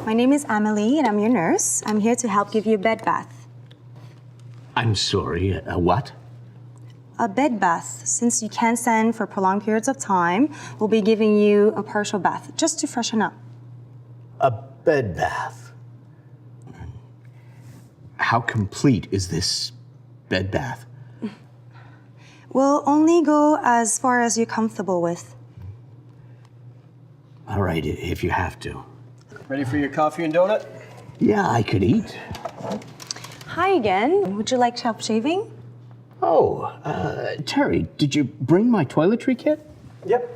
My name is Amelie, and I'm your nurse. I'm here to help give you a bed bath. I'm sorry, a what? A bed bath. Since you can't stand for prolonged periods of time, we'll be giving you a partial bath, just to freshen up. A bed bath. How complete is this bed bath? We'll only go as far as you're comfortable with. All right, if you have to. Ready for your coffee and donut? Yeah, I could eat. Hi again. Would you like help shaving? Oh, Terry, did you bring my toiletry kit? Yep.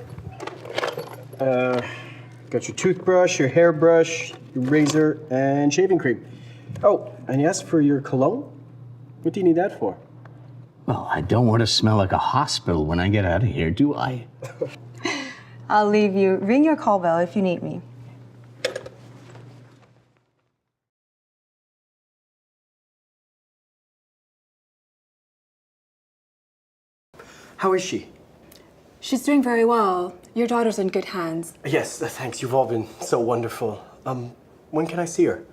Got your toothbrush, your hairbrush, your razor, and shaving cream. Oh, and yes, for your cologne? What do you need that for? Well, I don't want to smell like a hospital when I get out of here, do I? I'll leave you. Ring your call bell if you need me. How is she? She's doing very well. Your daughter's in good hands. Yes, thanks. You've all been so wonderful. When can I see her?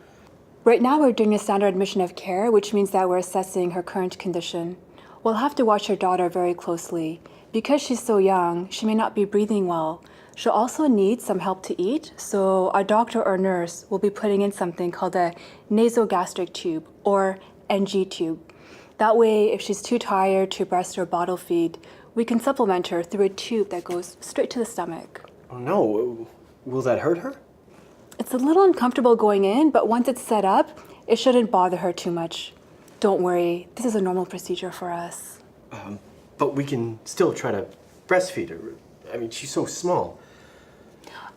Right now, we're doing a standard admission of care, which means that we're assessing her current condition. We'll have to watch your daughter very closely. Because she's so young, she may not be breathing well. She'll also need some help to eat, so our doctor or nurse will be putting in something called a nasogastric tube, or NG tube. That way, if she's too tired to breast or bottle feed, we can supplement her through a tube that goes straight to the stomach. Oh no, will that hurt her? It's a little uncomfortable going in, but once it's set up, it shouldn't bother her too much. Don't worry, this is a normal procedure for us. But we can still try to breastfeed her. I mean, she's so small.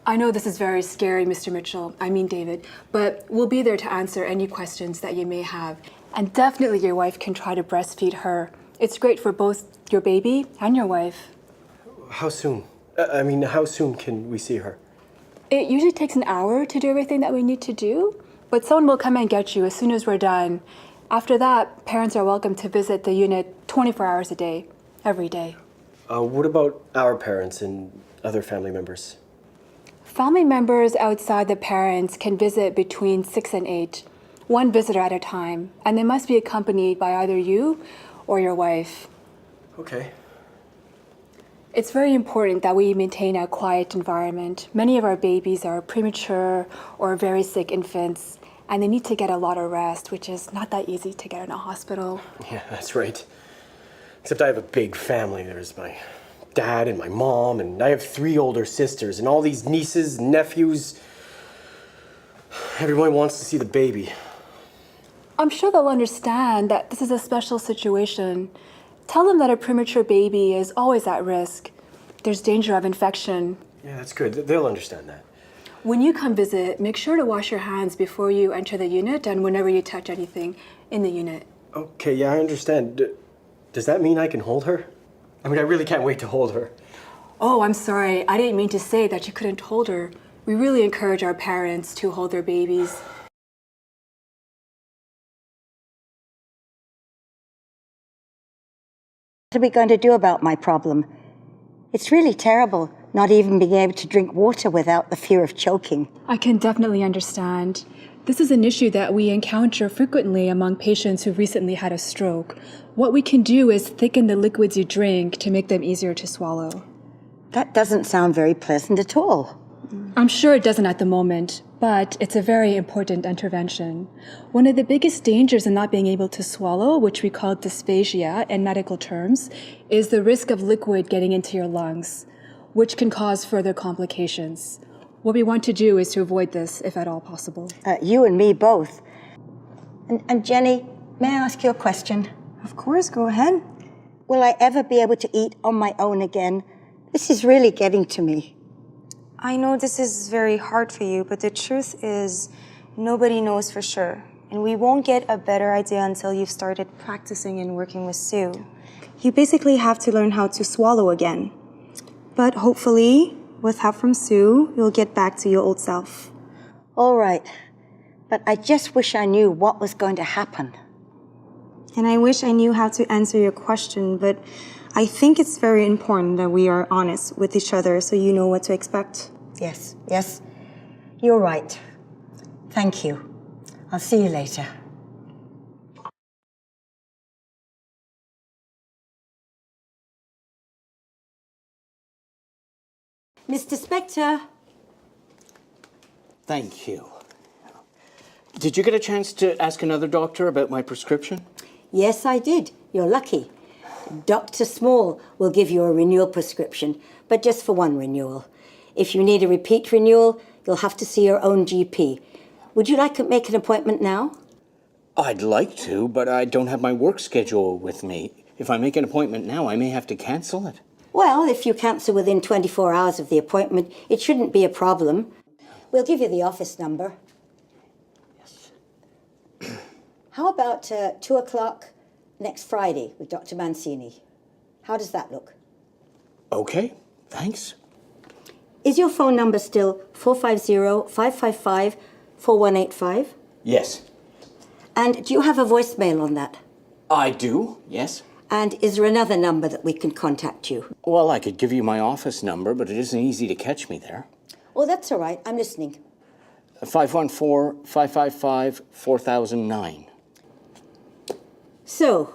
I know this is very scary, Mr. Mitchell, David, but we'll be there to answer any questions that you may have. And definitely your wife can try to breastfeed her. It's great for both your baby and your wife. How soon? How soon can we see her? It usually takes an hour to do everything that we need to do, but someone will come and get you as soon as we're done. After that, parents are welcome to visit the unit 24 hours a day, every day. What about our parents and other family members? Family members outside the parents can visit between 6 and 8, one visitor at a time, and they must be accompanied by either you or your wife. Okay. It's very important that we maintain a quiet environment. Many of our babies are premature or very sick infants, and they need to get a lot of rest, which is not that easy to get in a hospital. Yeah, that's right. Except I have a big family. There's my dad and my mom, and I have 3 older sisters, and all these nieces and nephews. Everyone wants to see the baby. I'm sure they'll understand that this is a special situation. Tell them that a premature baby is always at risk. There's danger of infection. Yeah, that's good. They'll understand that. When you come visit, make sure to wash your hands before you enter the unit and whenever you touch anything in the unit. Okay, yeah, I understand. Does that mean I can hold her? I really can't wait to hold her. Oh, I'm sorry. I didn't mean to say that you couldn't hold her. We really encourage our parents to hold their babies. What are we going to do about my problem? It's really terrible not even being able to drink water without the fear of choking. I can definitely understand. This is an issue that we encounter frequently among patients who recently had a stroke. What we can do is thicken the liquids you drink to make them easier to swallow. That doesn't sound very pleasant at all. I'm sure it doesn't at the moment, but it's a very important intervention. One of the biggest dangers in not being able to swallow, which we call dysphagia in medical terms, is the risk of liquid getting into your lungs, which can cause further complications. What we want to do is to avoid this, if at all possible. You and me both. And Jenny, may I ask you a question? Of course, go ahead. Will I ever be able to eat on my own again? This is really getting to me. I know this is very hard for you, but the truth is nobody knows for sure. And we won't get a better idea until you've started practicing and working with Sue. You basically have to learn how to swallow again. But hopefully, with help from Sue, you'll get back to your old self. All right. But I just wish I knew what was going to happen. And I wish I knew how to answer your question, but I think it's very important that we are honest with each other so you know what to expect. Yes, you're right. Thank you. I'll see you later. Mr. Spector. Thank you. Did you get a chance to ask another doctor about my prescription? Yes, I did. You're lucky. Dr. Small will give you a renewal prescription, but just for one renewal. If you need a repeat renewal, you'll have to see your own GP. Would you like to make an appointment now? I'd like to, but I don't have my work schedule with me. If I make an appointment now, I may have to cancel it. Well, if you cancel within 24 hours of the appointment, it shouldn't be a problem. We'll give you the office number. Yes. How about 2 o'clock next Friday with Dr. Mancini? How does that look? Okay, thanks. Is your phone number still 450-555-4185? Yes. And do you have a voicemail on that? I do, yes. And is there another number that we can contact you? Well, I could give you my office number, but it isn't easy to catch me there. Oh, that's all right. I'm listening. 514-555-4009. So,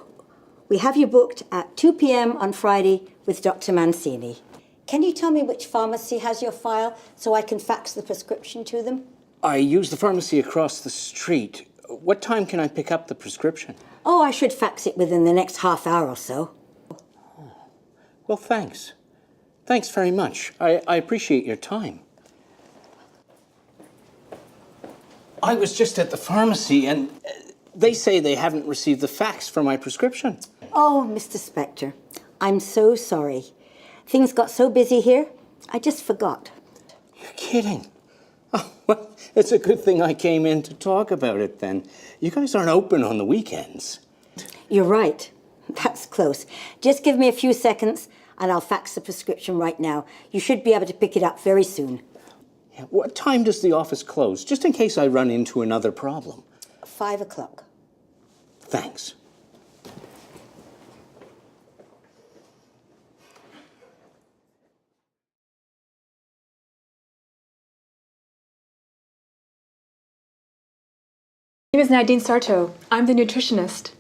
we have you booked at 2 p.m. on Friday with Dr. Mancini. Can you tell me which pharmacy has your file so I can fax the prescription to them? I use the pharmacy across the street. What time can I pick up the prescription? Oh, I should fax it within the next half hour or so. Well, thanks. Thanks very much. I appreciate your time. I was just at the pharmacy and they say they haven't received the fax for my prescription. Oh, Mr. Spector, I'm so sorry. Things got so busy here, I just forgot. You're kidding. Oh, well, it's a good thing I came in to talk about it then. You guys aren't open on the weekends. You're right. That's close. Just give me a few seconds and I'll fax the prescription right now. You should be able to pick it up very soon. Yeah, what time does the office close, just in case I run into another problem? 5 o'clock. Thanks. My name is Nadine Sarto. I'm the nutritionist.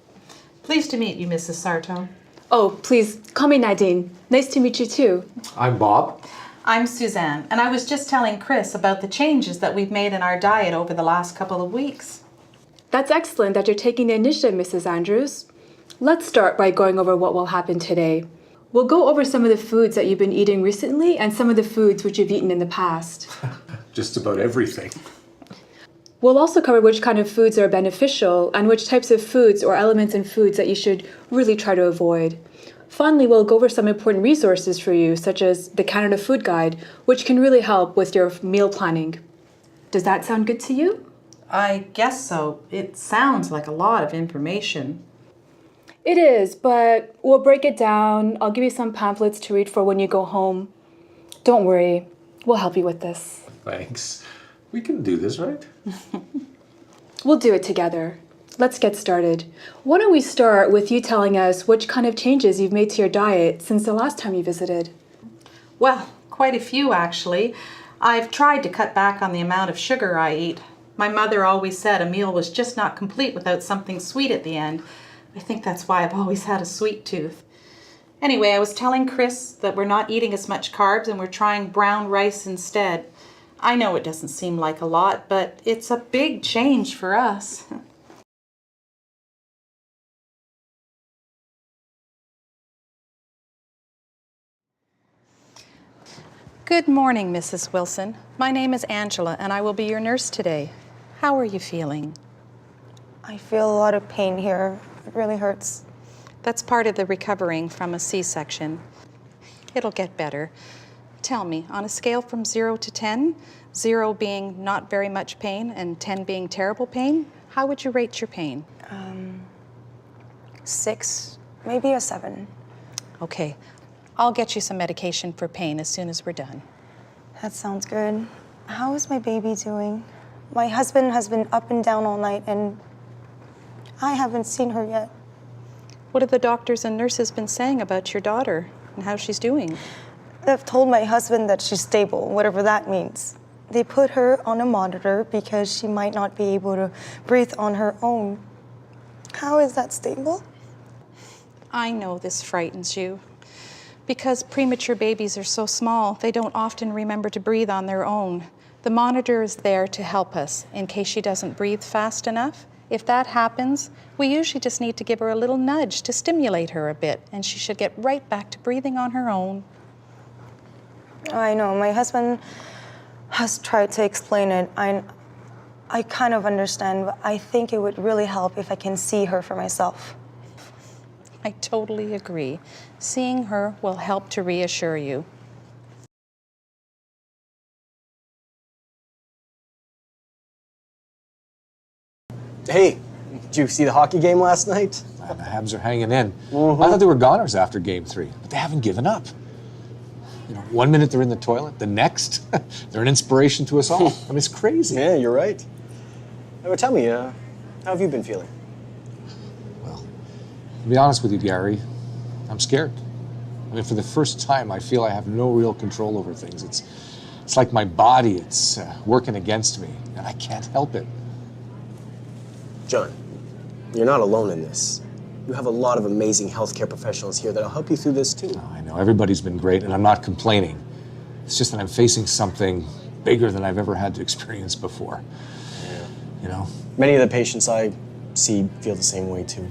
Pleased to meet you, Mrs. Sarto. Oh, please, call me Nadine. Nice to meet you too. I'm Bob. I'm Suzanne, and I was just telling Chris about the changes that we've made in our diet over the last couple of weeks. That's excellent that you're taking the initiative, Mrs. Andrews. Let's start by going over what will happen today. We'll go over some of the foods that you've been eating recently and some of the foods which you've eaten in the past. Just about everything. We'll also cover which kind of foods are beneficial and which types of foods or elements in foods that you should really try to avoid. Finally, we'll go over some important resources for you, such as the Canada Food Guide, which can really help with your meal planning. Does that sound good to you? I guess so. It sounds like a lot of information. It is, but we'll break it down. I'll give you some pamphlets to read for when you go home. Don't worry, we'll help you with this. Thanks. We can do this, right? We'll do it together. Let's get started. Why don't we start with you telling us which kind of changes you've made to your diet since the last time you visited? Well, quite a few actually. I've tried to cut back on the amount of sugar I eat. My mother always said a meal was just not complete without something sweet at the end. I think that's why I've always had a sweet tooth. Anyway, I was telling Chris that we're not eating as much carbs and we're trying brown rice instead. I know it doesn't seem like a lot, but it's a big change for us. Good morning, Mrs. Wilson. My name is Angela, and I will be your nurse today. How are you feeling? I feel a lot of pain here. It really hurts. That's part of the recovering from a C-section. It'll get better. Tell me, on a scale from 0 to 10, 0 being not very much pain and 10 being terrible pain, how would you rate your pain? 6, maybe a 7. Okay, I'll get you some medication for pain as soon as we're done. That sounds good. How is my baby doing? My husband has been up and down all night and I haven't seen her yet. What have the doctors and nurses been saying about your daughter and how she's doing? They've told my husband that she's stable, whatever that means. They put her on a monitor because she might not be able to breathe on her own. How is that stable? I know this frightens you. Because premature babies are so small, they don't often remember to breathe on their own. The monitor is there to help us in case she doesn't breathe fast enough. If that happens, we usually just need to give her a little nudge to stimulate her a bit, and she should get right back to breathing on her own. I know, my husband has tried to explain it. I kind of understand, but I think it would really help if I can see her for myself. I totally agree. Seeing her will help to reassure you. Hey, did you see the hockey game last night? Man, the Habs are hanging in. I thought they were goners after Game 3, but they haven't given up. You know, 1 minute they're in the toilet, the next they're an inspiration to us all. I mean, it's crazy. Yeah, you're right. Hey, but tell me, how have you been feeling? Well, to be honest with you, Gary, I'm scared. I mean, for the first time, I feel I have no real control over things. It's like my body, it's working against me, and I can't help it. John, you're not alone in this. You have a lot of amazing healthcare professionals here that'll help you through this too. I know, everybody's been great, and I'm not complaining. It's just that I'm facing something bigger than I've ever had to experience before. Yeah. You know? Many of the patients I see feel the same way too.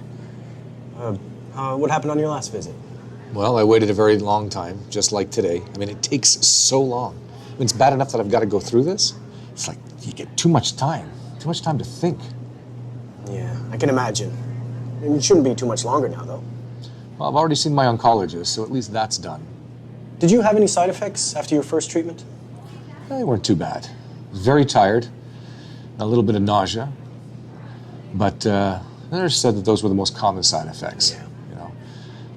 What happened on your last visit? Well, I waited a very long time, just like today. I mean, it takes so long. I mean, it's bad enough that I've got to go through this. It's like you get too much time to think. Yeah, I can imagine. It shouldn't be too much longer now, though. Well, I've already seen my oncologist, so at least that's done. Did you have any side effects after your first treatment? They weren't too bad. I was very tired, a little bit of nausea, but the nurse said that those were the most common side effects. Yeah. You know.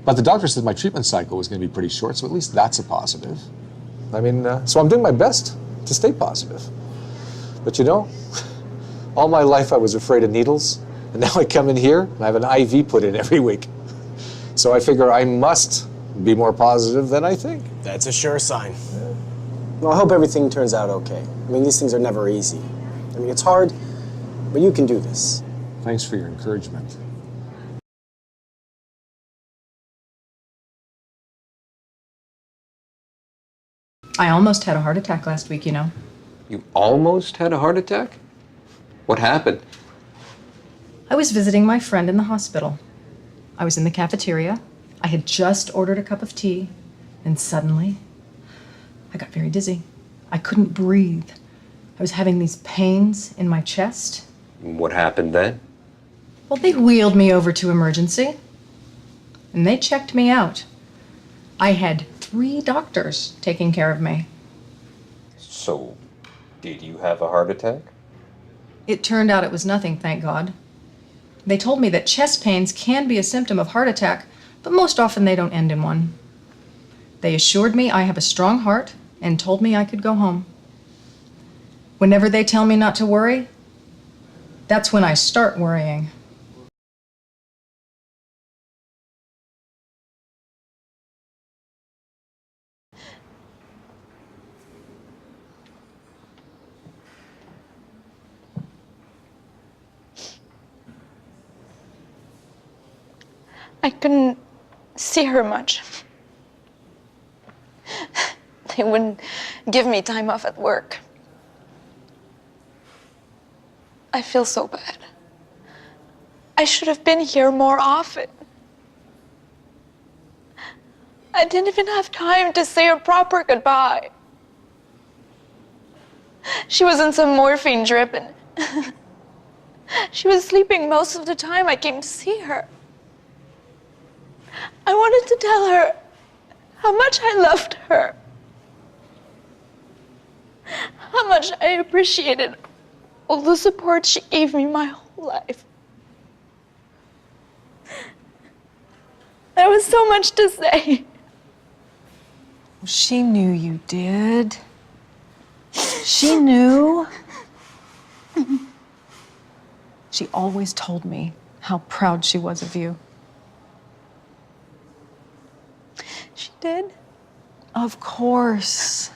But the doctor said my treatment cycle was going to be pretty short, so at least that's a positive. I mean, so I'm doing my best to stay positive. But you know, all my life I was afraid of needles, and now I come in here and I have an IV put in every week. So I figure I must be more positive than I think. That's a sure sign. Well, I hope everything turns out okay. I mean, these things are never easy. I mean, it's hard, but you can do this. Thanks for your encouragement. I almost had a heart attack last week, you know. You almost had a heart attack? What happened? I was visiting my friend in the hospital. I was in the cafeteria. I had just ordered a cup of tea, and suddenly, I got very dizzy. I couldn't breathe. I was having these pains in my chest. What happened then? Well, they wheeled me over to emergency, and they checked me out. I had 3 doctors taking care of me. So, did you have a heart attack? It turned out it was nothing, thank God. They told me that chest pains can be a symptom of heart attack, but most often they don't end in one. They assured me I have a strong heart and told me I could go home. Whenever they tell me not to worry, that's when I start worrying. I couldn't see her much. They wouldn't give me time off at work. I feel so bad. I should have been here more often. I didn't even have time to say a proper goodbye. She was in some morphine drip and she was sleeping most of the time I came to see her. I wanted to tell her how much I loved her, how much I appreciated all the support she gave me my whole life. There was so much to say. She knew you did. She knew. She always told me how proud she was of you. She did? Of course.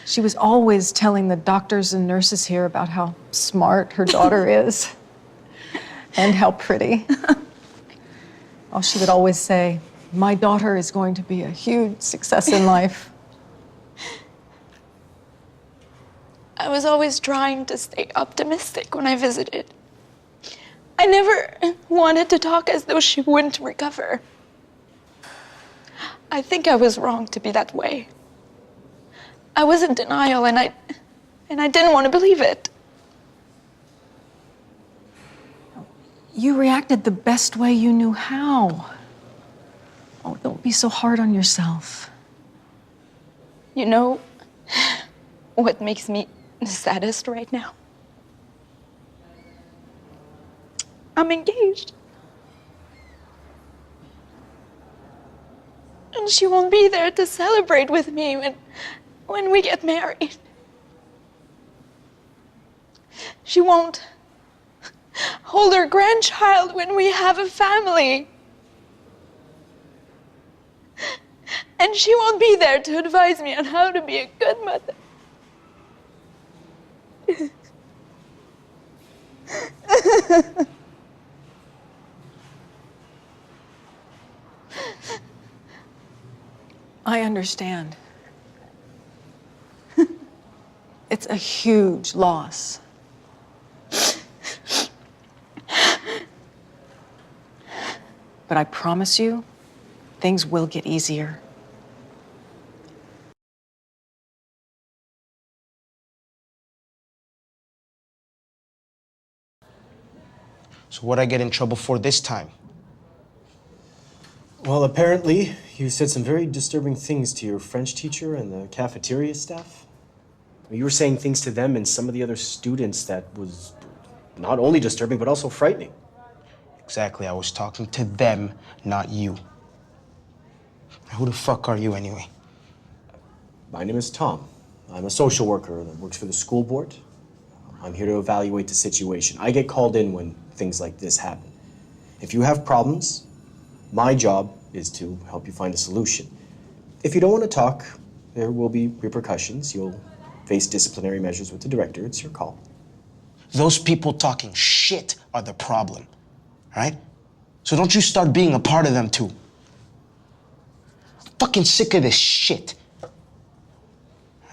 She was always telling the doctors and nurses here about how smart her daughter is and how pretty. Oh, she would always say, "My daughter is going to be a huge success in life." I was always trying to stay optimistic when I visited. I never wanted to talk as though she wouldn't recover. I think I was wrong to be that way. I was in denial and I didn't want to believe it. You reacted the best way you knew how. Oh, don't be so hard on yourself. You know what makes me the saddest right now? I'm engaged. And she won't be there to celebrate with me when we get married. She won't hold her grandchild when we have a family. And she won't be there to advise me on how to be a good mother. I understand. It's a huge loss. But I promise you, things will get easier. So what'd I get in trouble for this time? Well, apparently, you said some very disturbing things to your French teacher and the cafeteria staff. You were saying things to them and some of the other students that was not only disturbing, but also frightening. Exactly, I was talking to them, not you. Who the fuck are you anyway? My name is Tom. I'm a social worker that works for the school board. I'm here to evaluate the situation. I get called in when things like this happen. If you have problems, my job is to help you find a solution. If you don't want to talk, there will be repercussions. You'll face disciplinary measures with the director. It's your call. Those people talking shit are the problem, right? So don't you start being a part of them too. I'm fucking sick of this shit.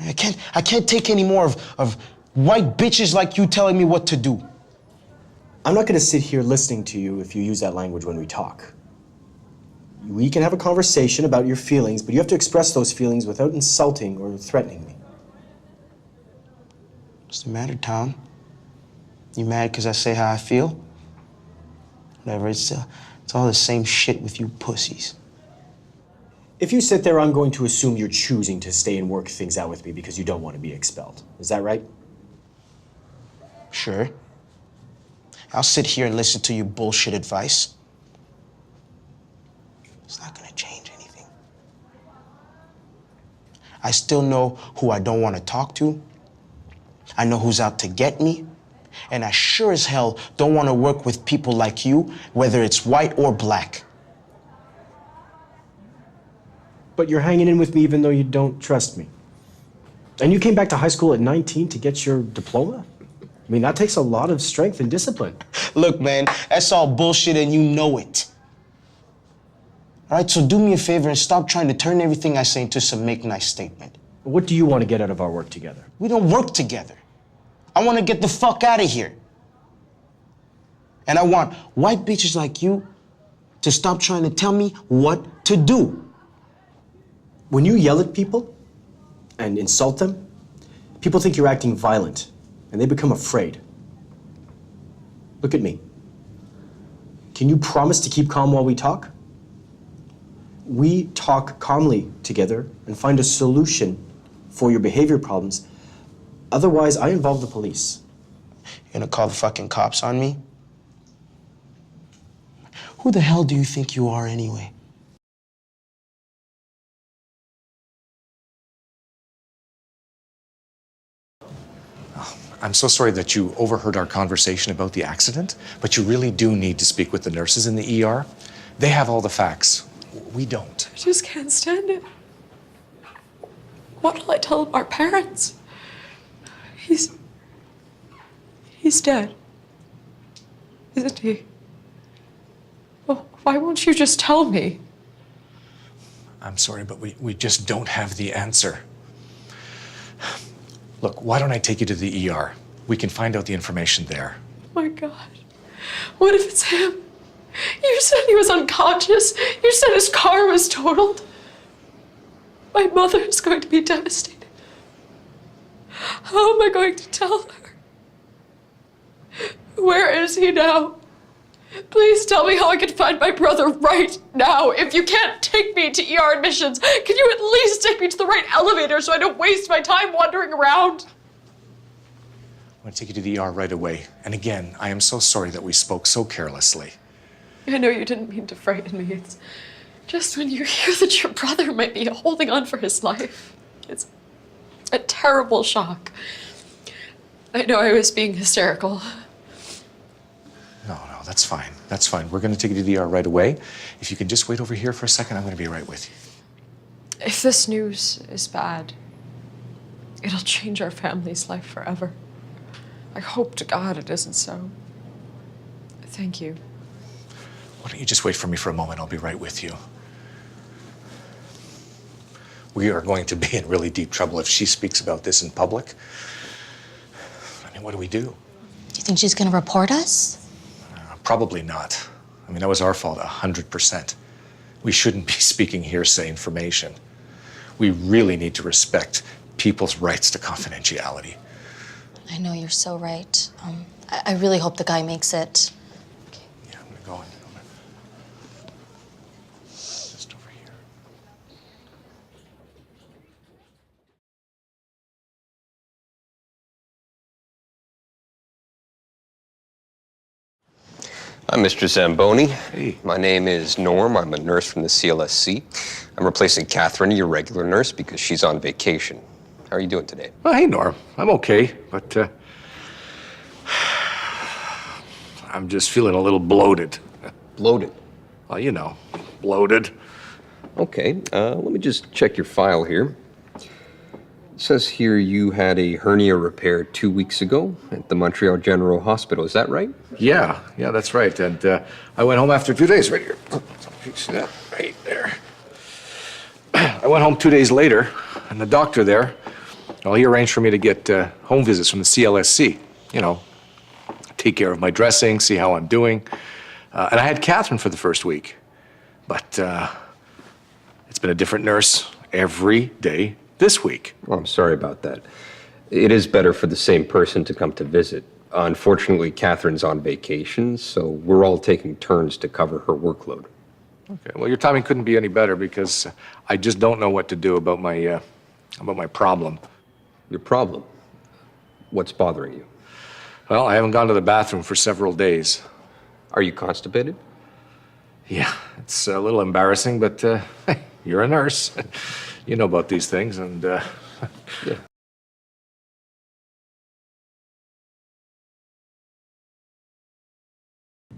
I can't take any more of white bitches like you telling me what to do. I'm not going to sit here listening to you if you use that language when we talk. We can have a conversation about your feelings, but you have to express those feelings without insulting or threatening me. What's the matter, Tom? You mad because I say how I feel? Whatever, it's all the same shit with you pussies. If you sit there, I'm going to assume you're choosing to stay and work things out with me because you don't want to be expelled. Is that right? Sure. I'll sit here and listen to your bullshit advice. It's not gonna change anything. I still know who I don't want to talk to. I know who's out to get me. And I sure as hell don't want to work with people like you, whether it's white or black. But you're hanging in with me even though you don't trust me. And you came back to high school at 19 to get your diploma? I mean, that takes a lot of strength and discipline. Look, man, that's all bullshit and you know it. All right, so do me a favor and stop trying to turn everything I say into some make-nice statement. What do you want to get out of our work together? We don't work together. I want to get the fuck out of here. And I want white bitches like you to stop trying to tell me what to do. When you yell at people and insult them, people think you're acting violent and they become afraid. Look at me. Can you promise to keep calm while we talk? We talk calmly together and find a solution for your behavior problems. Otherwise, I involve the police. You're gonna call the fucking cops on me? Who the hell do you think you are anyway? I'm so sorry that you overheard our conversation about the accident, but you really do need to speak with the nurses in the ER. They have all the facts. We don't. I just can't stand it. What'll I tell our parents? He's dead. Isn't he? Well, why won't you just tell me? I'm sorry, but we just don't have the answer. Look, why don't I take you to the ER? We can find out the information there. Oh my God. What if it's him? You said he was unconscious. You said his car was totaled. My mother is going to be devastated. How am I going to tell her? Where is he now? Please tell me how I can find my brother right now. If you can't take me to ER admissions, can you at least take me to the right elevator so I don't waste my time wandering around? I'm going to take you to the ER right away. And again, I am so sorry that we spoke so carelessly. I know you didn't mean to frighten me. It's just when you hear that your brother might be holding on for his life. It's a terrible shock. I know I was being hysterical. No, that's fine. That's fine. We're going to take you to the ER right away. If you can just wait over here for a second, I'm going to be right with you. If this news is bad, it'll change our family's life forever. I hope to God it isn't so. Thank you. Why don't you just wait for me for a moment? I'll be right with you. We are going to be in really deep trouble if she speaks about this in public. I mean, what do we do? Do you think she's going to report us? Probably not. I mean, that was our fault, 100%. We shouldn't be speaking hearsay information. We really need to respect people's rights to confidentiality. I know you're so right. I really hope the guy makes it. Yeah, I'm gonna go in. Just over here. I'm Mr. Zamboni. Hey. My name is Norm. I'm a nurse from the CLSC. I'm replacing Catherine, your regular nurse, because she's on vacation. How are you doing today? Oh, hey, Norm. I'm okay, but I'm just feeling a little bloated. Bloated? Well, you know, bloated. Okay, let me just check your file here. It says here you had a hernia repaired 2 weeks ago at the Montreal General Hospital. Is that right? Yeah, that's right. And I went home after 2 days. Right here. You see that? Right there. I went home 2 days later, and the doctor there, well, he arranged for me to get home visits from the CLSC. You know, take care of my dressing, see how I'm doing. And I had Catherine for the first week. But it's been a different nurse every day this week. Oh, I'm sorry about that. It is better for the same person to come to visit. Unfortunately, Catherine's on vacation, so we're all taking turns to cover her workload. Okay, well, your timing couldn't be any better because I just don't know what to do about my problem. Your problem? What's bothering you? Well, I haven't gone to the bathroom for several days. Are you constipated? Yeah, it's a little embarrassing, but hey, you're a nurse. You know about these things, and yeah.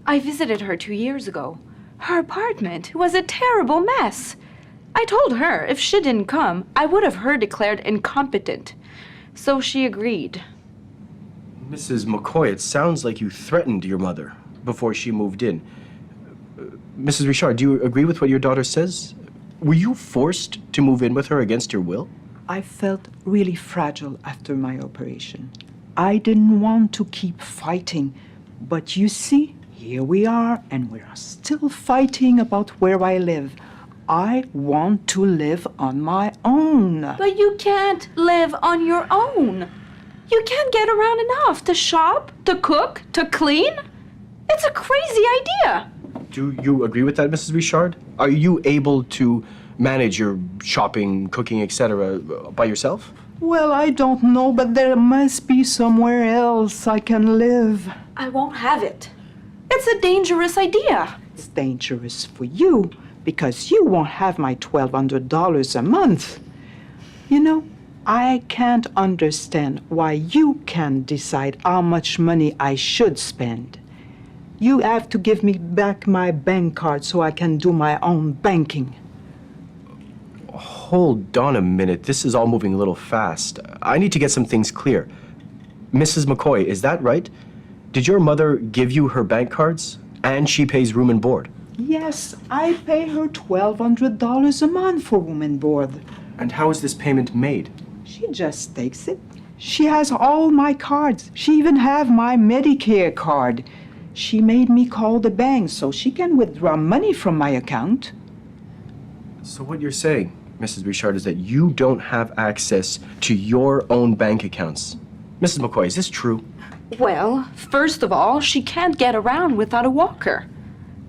I visited her 2 years ago. Her apartment was a terrible mess. I told her if she didn't come, I would have her declared incompetent. So she agreed. Mrs. McCoy, it sounds like you threatened your mother before she moved in. Mrs. Richard, do you agree with what your daughter says? Were you forced to move in with her against your will? I felt really fragile after my operation. I didn't want to keep fighting, but you see, here we are, and we are still fighting about where I live. I want to live on my own. But you can't live on your own. You can't get around enough to shop, to cook, to clean. It's a crazy idea. Do you agree with that, Mrs. Richard? Are you able to manage your shopping, cooking, etc. by yourself? Well, I don't know, but there must be somewhere else I can live. I won't have it. It's a dangerous idea. It's dangerous for you because you won't have my $1,200 a month. You know, I can't understand why you can't decide how much money I should spend. You have to give me back my bank card so I can do my own banking. hold on a minute. This is all moving a little fast. I need to get some things clear. Mrs. McCoy, is that right? Did your mother give you her bank cards and she pays room and board? Yes, I pay her $1,200 a month for room and board. And how is this payment made? She just takes it. She has all my cards. She even have my Medicare card. She made me call the bank so she can withdraw money from my account. So what you're saying, Mrs. Richard, is that you don't have access to your own bank accounts. Mrs. McCoy, is this true? Well, first of all, she can't get around without a walker.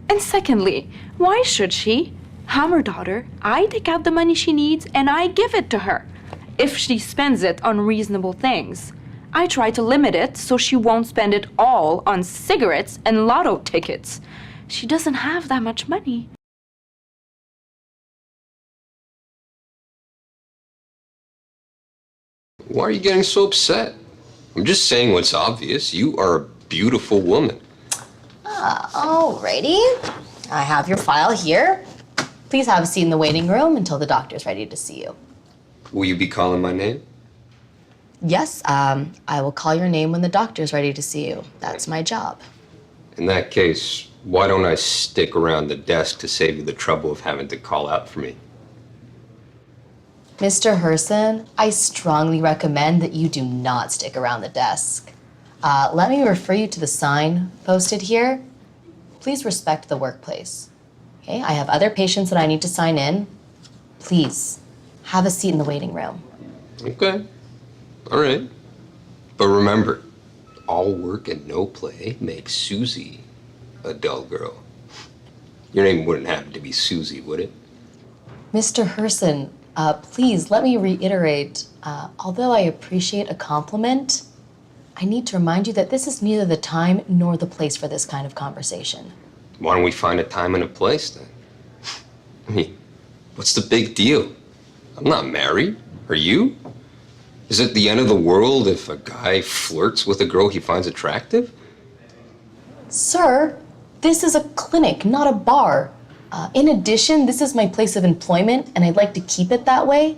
And secondly, why should she? I'm her daughter. I take out the money she needs and I give it to her. If she spends it on reasonable things, I try to limit it so she won't spend it all on cigarettes and lotto tickets. She doesn't have that much money. Why are you getting so upset? I'm just saying what's obvious. You are a beautiful woman. Alrighty. I have your file here. Please have a seat in the waiting room until the doctor's ready to see you. Will you be calling my name? Yes, I will call your name when the doctor's ready to see you. That's my job. In that case, why don't I stick around the desk to save you the trouble of having to call out for me? Mr. Herson, I strongly recommend that you do not stick around the desk. Let me refer you to the sign posted here. Please respect the workplace. Okay, I have other patients that I need to sign in. Please, have a seat in the waiting room. Okay. All right. But remember, all work and no play makes Susie a dull girl. Your name wouldn't happen to be Susie, would it? Mr. Herson, please let me reiterate, although I appreciate a compliment, I need to remind you that this is neither the time nor the place for this kind of conversation. Why don't we find a time and a place then? I mean, what's the big deal? I'm not married. Are you? Is it the end of the world if a guy flirts with a girl he finds attractive? Sir, this is a clinic, not a bar. In addition, this is my place of employment, and I'd like to keep it that way.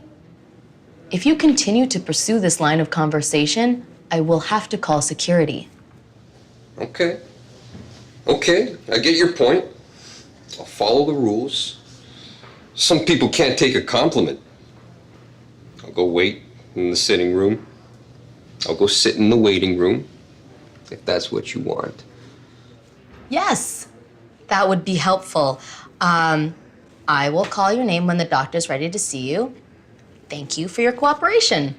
If you continue to pursue this line of conversation, I will have to call security. Okay. Okay, I get your point. I'll follow the rules. Some people can't take a compliment. I'll go wait in the sitting room. I'll go sit in the waiting room, if that's what you want. Yes, that would be helpful. I will call your name when the doctor's ready to see you. Thank you for your cooperation.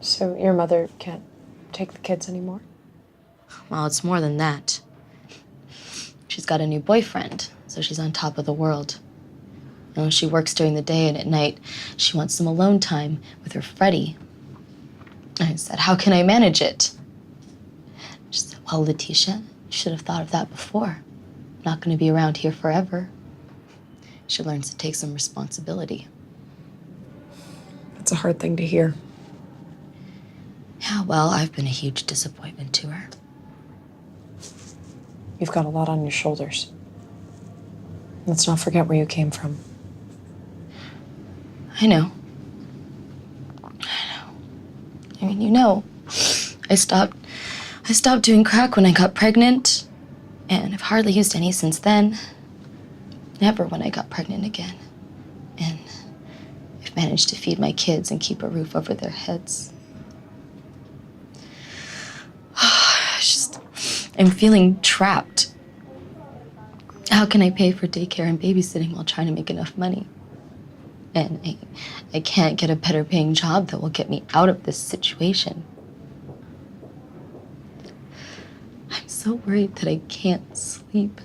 So your mother can't take the kids anymore? Well, it's more than that. She's got a new boyfriend, so she's on top of the world. You know, she works during the day, and at night she wants some alone time with her Freddie. I said, how can I manage it? She said, well, Letitia, you should have thought of that before. I'm not going to be around here forever. She learns to take some responsibility. That's a hard thing to hear. Yeah, well, I've been a huge disappointment to her. You've got a lot on your shoulders. Let's not forget where you came from. I know. I mean, you know, I stopped doing crack when I got pregnant, and I've hardly used any since then. Never when I got pregnant again. And I've managed to feed my kids and keep a roof over their heads. I'm feeling trapped. How can I pay for daycare and babysitting while trying to make enough money? And I can't get a better paying job that will get me out of this situation. I'm so worried that I can't sleep.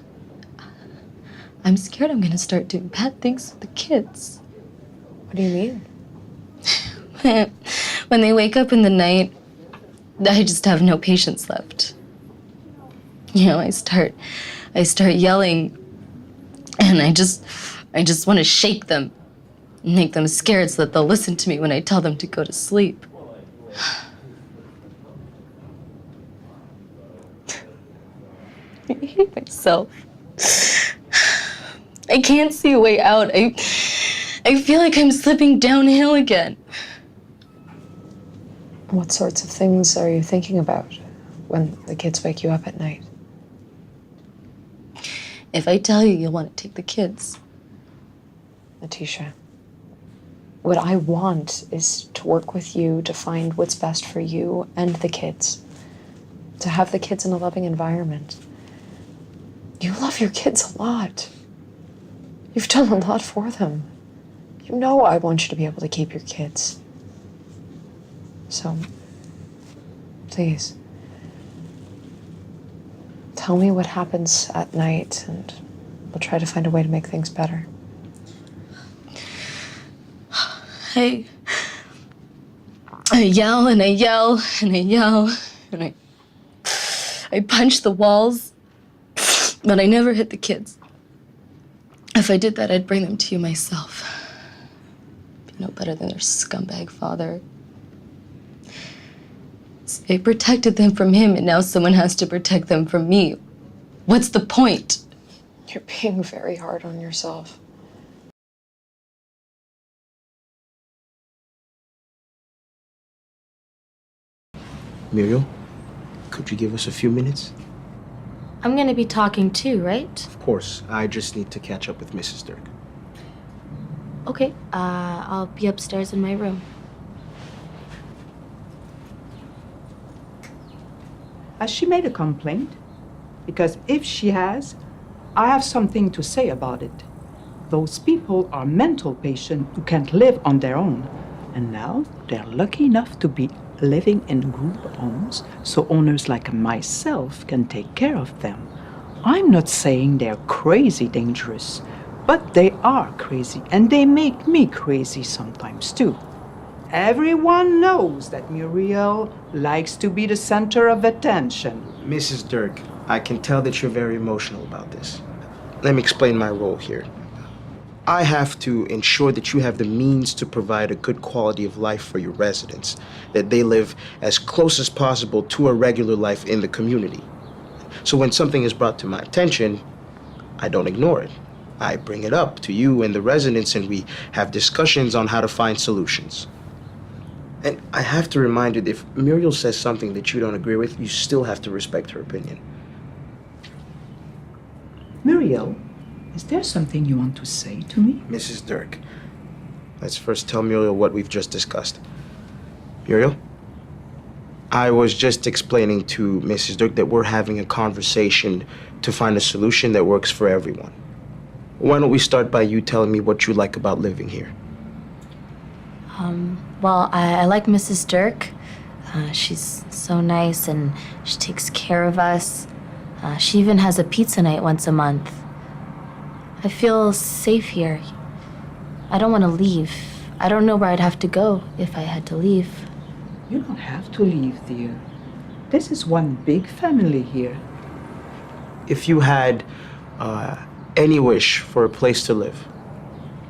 I'm scared I'm gonna start doing bad things with the kids. What do you mean? When they wake up in the night, I just have no patience left. You know, I start yelling, and I just want to shake them, make them scared so that they'll listen to me when I tell them to go to sleep. I hate myself. I can't see a way out. I feel like I'm slipping downhill again. What sorts of things are you thinking about when the kids wake you up at night? If I tell you, you'll want to take the kids. Letitia, what I want is to work with you to find what's best for you and the kids. To have the kids in a loving environment. You love your kids a lot. You've done a lot for them. You know I want you to be able to keep your kids. So, please, tell me what happens at night and we'll try to find a way to make things better. I yell and I yell and I yell and I punch the walls, but I never hit the kids. If I did that, I'd bring them to you myself. Be no better than their scumbag father. So I protected them from him, and now someone has to protect them from me. What's the point? You're being very hard on yourself. Muriel, could you give us a few minutes? I'm gonna be talking too, right? Of course. I just need to catch up with Mrs. Dirk. Okay, I'll be upstairs in my room. Has she made a complaint? Because if she has, I have something to say about it. Those people are mental patients who can't live on their own. And now they're lucky enough to be living in group homes so owners like myself can take care of them. I'm not saying they're crazy dangerous, but they are crazy and they make me crazy sometimes too. Everyone knows that Muriel likes to be the center of attention. Mrs. Dirk, I can tell that you're very emotional about this. Let me explain my role here. I have to ensure that you have the means to provide a good quality of life for your residents, that they live as close as possible to a regular life in the community. So when something is brought to my attention, I don't ignore it. I bring it up to you and the residents, and we have discussions on how to find solutions. And I have to remind you that if Muriel says something that you don't agree with, you still have to respect her opinion. Muriel, is there something you want to say to me? Mrs. Dirk, let's first tell Muriel what we've just discussed. Muriel, I was just explaining to Mrs. Dirk that we're having a conversation to find a solution that works for everyone. Why don't we start by you telling me what you like about living here? Well, I like Mrs. Dirk. She's so nice and she takes care of us. She even has a pizza night once a month. I feel safe here. I don't want to leave. I don't know where I'd have to go if I had to leave. You don't have to leave, dear. This is one big family here. If you had any wish for a place to live,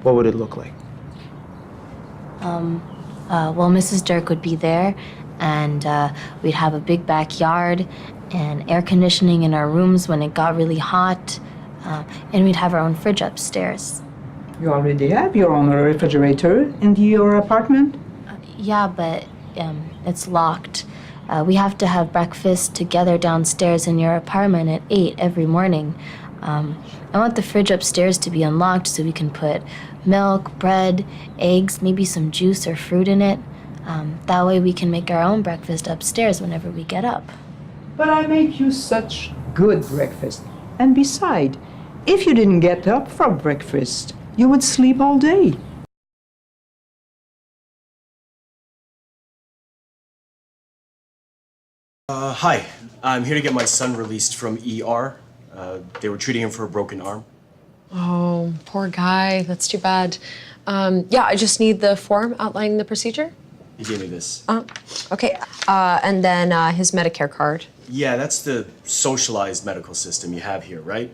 what would it look like? Well, Mrs. Dirk would be there, and we'd have a big backyard and air conditioning in our rooms when it got really hot, and we'd have our own fridge upstairs. You already have your own refrigerator in your apartment? Yeah, but it's locked. We have to have breakfast together downstairs in your apartment at 8 every morning. I want the fridge upstairs to be unlocked so we can put milk, bread, eggs, maybe some juice or fruit in it. That way we can make our own breakfast upstairs whenever we get up. But I make you such good breakfast. And beside, if you didn't get up for breakfast, you would sleep all day. Hi. I'm here to get my son released from ER. They were treating him for a broken arm. Oh, poor guy. That's too bad. Yeah, I just need the form outlining the procedure. He gave me this. Okay. And then his Medicare card. Yeah, that's the socialized medical system you have here, right?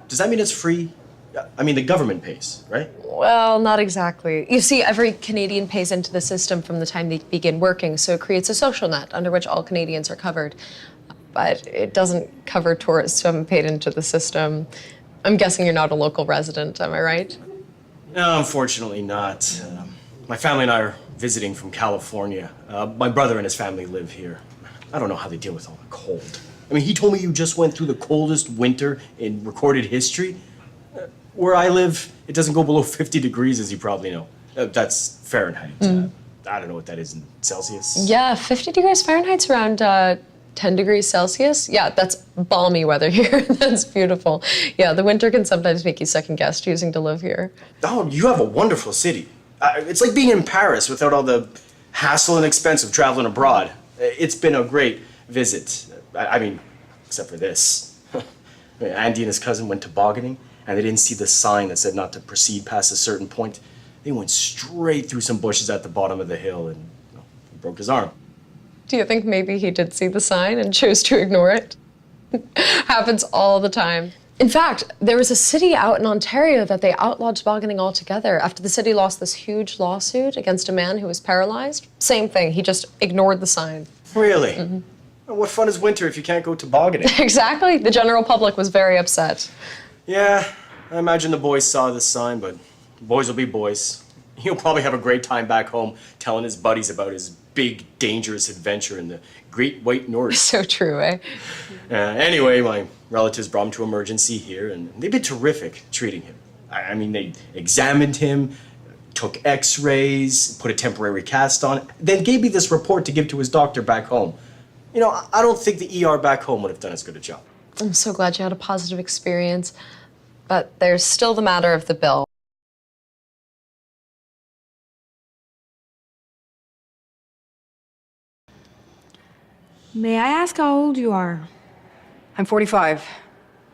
Does that mean it's free? I mean, the government pays, right? Well, not exactly. You see, every Canadian pays into the system from the time they begin working, so it creates a social net under which all Canadians are covered. But it doesn't cover tourists who haven't paid into the system. I'm guessing you're not a local resident, am I right? No, unfortunately not. My family and I are visiting from California. My brother and his family live here. I don't know how they deal with all the cold. I mean, he told me you just went through the coldest winter in recorded history. Where I live, it doesn't go below 50 degrees, as you probably know. That's Fahrenheit. I don't know what that is in Celsius. Yeah, 50 degrees Fahrenheit's around 10 degrees Celsius. Yeah, that's balmy weather here. That's beautiful. Yeah, the winter can sometimes make you second guess choosing to live here. Oh, you have a wonderful city. It's like being in Paris without all the hassle and expense of traveling abroad. It's been a great visit. I mean, except for this. Andy and his cousin went tobogganing, and they didn't see the sign that said not to proceed past a certain point. They went straight through some bushes at the bottom of the hill, and he broke his arm. Do you think maybe he did see the sign and chose to ignore it? Happens all the time. In fact, there was a city out in Ontario that they outlawed tobogganing altogether after the city lost this huge lawsuit against a man who was paralyzed. Same thing, he just ignored the sign. Really? What fun is winter if you can't go tobogganing? Exactly. The general public was very upset. Yeah, I imagine the boys saw this sign, but boys will be boys. He'll probably have a great time back home telling his buddies about his big, dangerous adventure in the Great White North. So true, eh? Anyway, my relatives brought him to emergency here, and they've been terrific treating him. I mean, they examined him, took x-rays, put a temporary cast on, then gave me this report to give to his doctor back home. You know, I don't think the ER back home would have done as good a job. I'm so glad you had a positive experience, but there's still the matter of the bill. May I ask how old you are? I'm 45.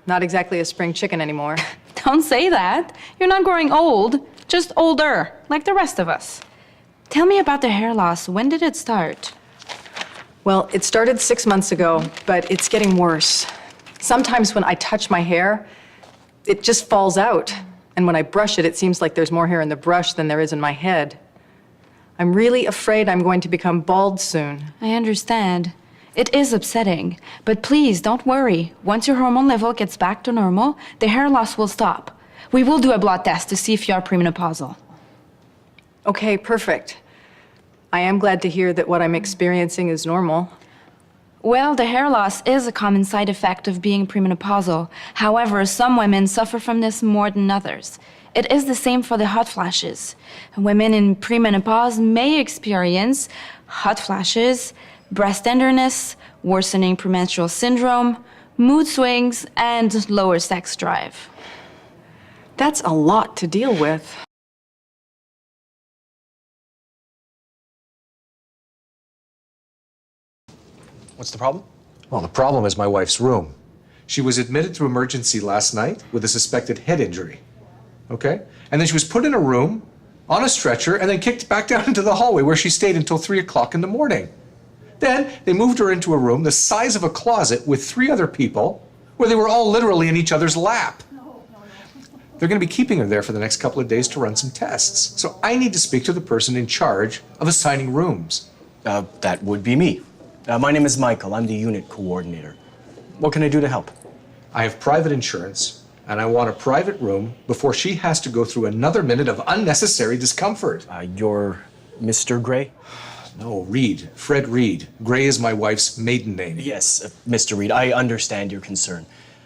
Not exactly a spring chicken anymore. Don't say that. You're not growing old, just older, like the rest of us. Tell me about the hair loss. When did it start? Well, it started 6 months ago, but it's getting worse. Sometimes when I touch my hair, it just falls out. And when I brush it, it seems like there's more hair in the brush than there is in my head. I'm really afraid I'm going to become bald soon. I understand. It is upsetting, but please don't worry. Once your hormone level gets back to normal, the hair loss will stop. We will do a blood test to see if you are premenopausal. Okay, perfect. I am glad to hear that what I'm experiencing is normal. Well, the hair loss is a common side effect of being premenopausal. However, some women suffer from this more than others. It is the same for the hot flashes. Women in premenopause may experience hot flashes, breast tenderness, worsening premenstrual syndrome, mood swings, and lower sex drive. That's a lot to deal with. What's the problem? Well, the problem is my wife's room. She was admitted to emergency last night with a suspected head injury. Okay? And then she was put in a room on a stretcher and then kicked back down into the hallway where she stayed until 3 o'clock in the morning. Then they moved her into a room the size of a closet with 3 other people where they were all literally in each other's lap. They're going to be keeping her there for the next couple of days to run some tests. So I need to speak to the person in charge of assigning rooms. That would be me. My name is Michael. I'm the unit coordinator. What can I do to help? I have private insurance, and I want a private room before she has to go through another minute of unnecessary discomfort. You're Mr. Gray? No, Reed. Fred Reed. Gray is my wife's maiden name. Yes, Mr. Reed, I understand your concern.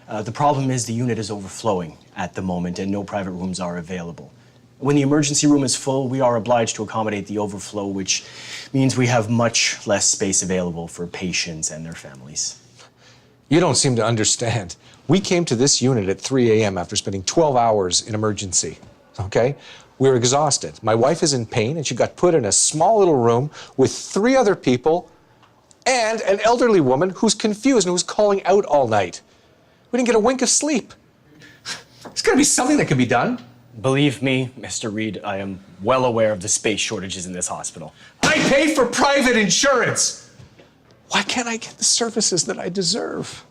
The problem is the unit is overflowing at the moment and no private rooms are available. When the emergency room is full, we are obliged to accommodate the overflow, which means we have much less space available for patients and their families. You don't seem to understand. We came to this unit at 3 a.m. after spending 12 hours in emergency, okay? We're exhausted. My wife is in pain, and she got put in a small little room with 3 other people and an elderly woman who's confused and who's calling out all night. We didn't get a wink of sleep. There's got to be something that can be done. Believe me, Mr. Reed, I am well aware of the space shortages in this hospital. I pay for private insurance. Why can't I get the services that I deserve?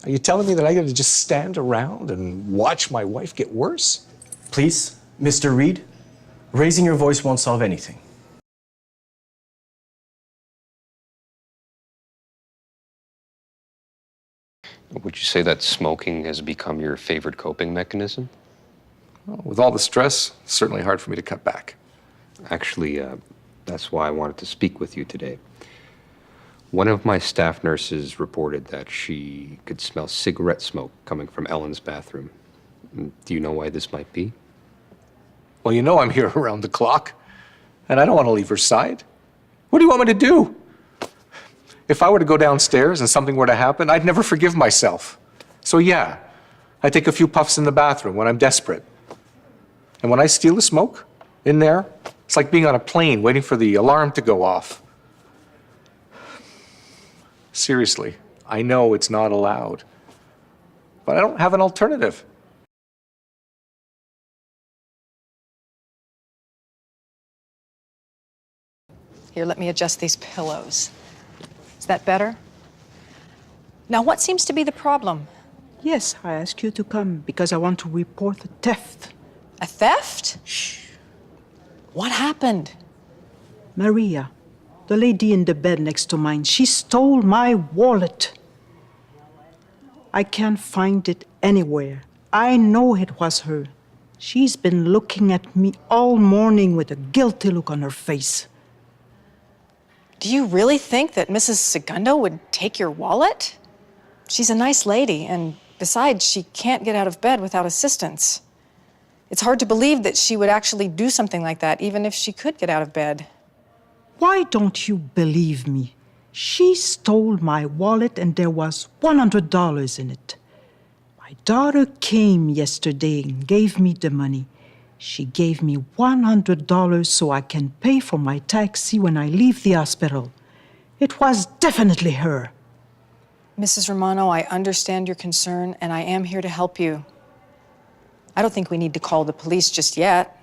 Are you telling me that I got to just stand around and watch my wife get worse? Please, Mr. Reed, raising your voice won't solve anything. Would you say that smoking has become your favorite coping mechanism? Well, with all the stress, it's certainly hard for me to cut back. Actually, that's why I wanted to speak with you today. One of my staff nurses reported that she could smell cigarette smoke coming from Ellen's bathroom. Do you know why this might be? Well, you know I'm here around the clock, and I don't want to leave her side. What do you want me to do? If I were to go downstairs and something were to happen, I'd never forgive myself. So yeah, I take a few puffs in the bathroom when I'm desperate. And when I steal the smoke in there, it's like being on a plane waiting for the alarm to go off. Seriously, I know it's not allowed, but I don't have an alternative. Here, let me adjust these pillows. Is that better? Now, what seems to be the problem? Yes, I asked you to come because I want to report a theft. A theft? Shh. What happened? Maria, the lady in the bed next to mine, she stole my wallet. I can't find it anywhere. I know it was her. She's been looking at me all morning with a guilty look on her face. Do you really think that Mrs. Segundo would take your wallet? She's a nice lady, and besides, she can't get out of bed without assistance. It's hard to believe that she would actually do something like that, even if she could get out of bed. Why don't you believe me? She stole my wallet and there was $100 in it. My daughter came yesterday and gave me the money. She gave me $100 so I can pay for my taxi when I leave the hospital. It was definitely her. Mrs. Romano, I understand your concern, and I am here to help you. I don't think we need to call the police just yet.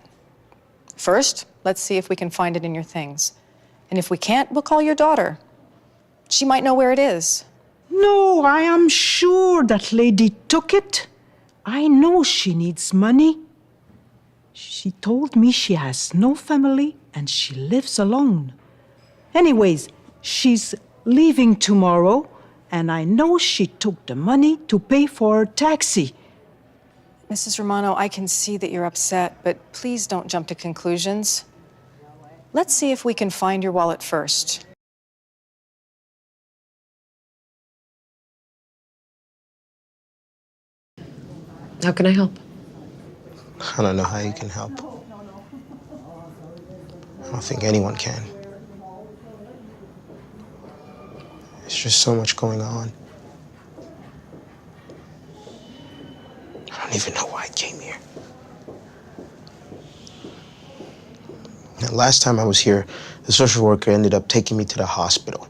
First, let's see if we can find it in your things. And if we can't, we'll call your daughter. She might know where it is. No, I am sure that lady took it. I know she needs money. She told me she has no family and she lives alone. Anyways, she's leaving tomorrow, and I know she took the money to pay for her taxi. Mrs. Romano, I can see that you're upset, but please don't jump to conclusions. Let's see if we can find your wallet first. How can I help? I don't know how you can help. I don't think anyone can. There's just so much going on. I don't even know why I came here. The last time I was here, the social worker ended up taking me to the hospital.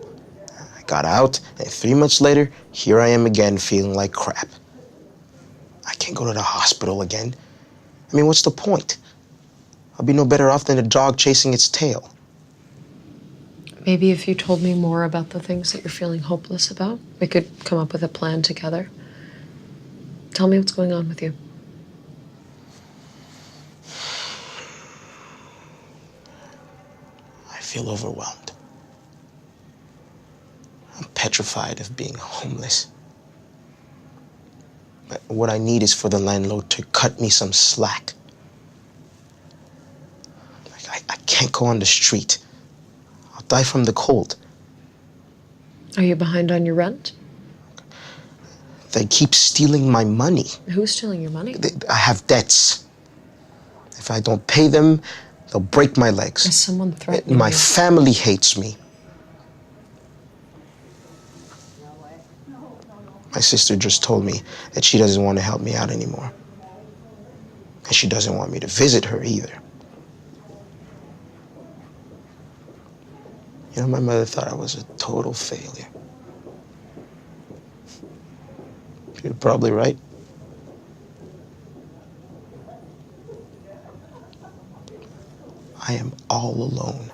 I got out, and 3 months later, here I am again feeling like crap. I can't go to the hospital again. I mean, what's the point? I'll be no better off than a dog chasing its tail. Maybe if you told me more about the things that you're feeling hopeless about, we could come up with a plan together. Tell me what's going on with you. I feel overwhelmed. I'm petrified of being homeless. But what I need is for the landlord to cut me some slack. I can't go on the street. I'll die from the cold. Are you behind on your rent? They keep stealing my money. Who's stealing your money? I have debts. If I don't pay them, they'll break my legs. Is someone threatening My you? family hates me. My sister just told me that she doesn't want to help me out anymore. And she doesn't want me to visit her either. You know, my mother thought I was a total failure. You're probably right. I am all alone.